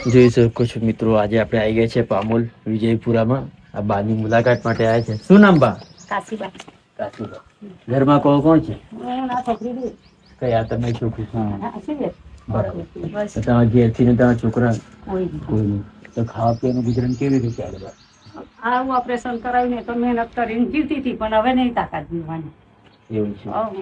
જોઈ શકો છો મિત્રો, આજે આપણે આવી ગયા છે પામોલ વિજયપુરામાં આ બાની મુલાકાત માટે આવ્યા છે. શું નામ બા? કાશીબા. કાશીબા. ઘરમાં કોણ છે? હું આ છોકરી છું. કઈ આ તમે છોકરી? હા, છે ને. બરાબર. બસ. તો તમારા ઘેરથી ને તમારા છોકરા કોઈ નહીં. તો ખાવા પીવાનું ગુજરાન કેવી રીતે ચાલે બા? આવું ઓપરેશન કરાવીને તો મહેનત કરીને જીવતી હતી, પણ હવે નહીં તાકાત જીવવાની. એવું છે. હવ.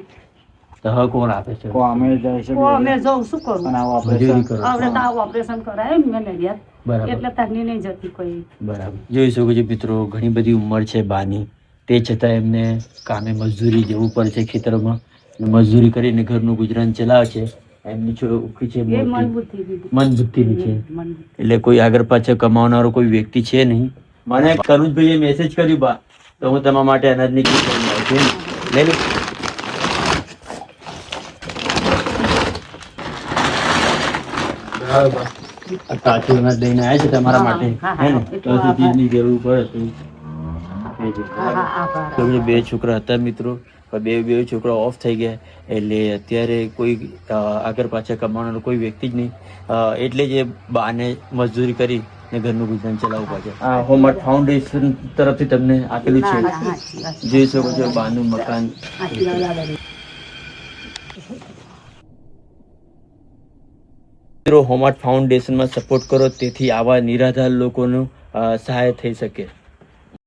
તો હવે કોણ આપે છે? અમે જઉં શું કરું? મજૂરી કરો. હવે તો આ ઓપરેશન કરાય ને મેં નડિયાદ, બરાબર. એટલે તારની નહીં જતી કોઈ. બરાબર. જોઈ શકો છો મિત્રો, ઘણી બધી ઉંમર છે બાની, તે છતાં એમને કામે મજદૂરી જવું પડે છે ખેતરમાં. મજદૂરી કરીને ઘરનું ગુજરાન ચલાવે છે. એમની છોકરી છે એ મન મન બુદ્ધિની છે, મન. એટલે કોઈ આગળ પાછળ કમાવનારો કોઈ વ્યક્તિ છે નહીં. મને કરુણભાઈએ મેસેજ કર્યું બા, તો હું તમારા માટે અનાજની કીટ લઈને આવ્યો છું. લઈ લો. કાચું અનાજ લઈને આવ્યા છે તમારા માટે. હે ને? તો ચીજની જરૂર પડે તો બે છોકરા હતા મિત્રો, બે છોકરા ઓફ થઈ ગયા, એટલે અત્યારે કોઈ આગળ પાછળ કમાવાનો કોઈ વ્યક્તિ જ નહીં, એટલે જ એ બાને મજદૂરી કરી ને ઘરનું ગુજરાન ચલાવવું પડે. આ હોમર્ટ ફાઉન્ડેશન તરફથી તમને આપેલું છે. જોઈ શકો છો બાનું મકાન. મિત્રો, હોમર્ટ ફાઉન્ડેશનમાં સપોર્ટ કરો, તેથી આવા નિરાધાર લોકોનું સહાય થઈ શકે.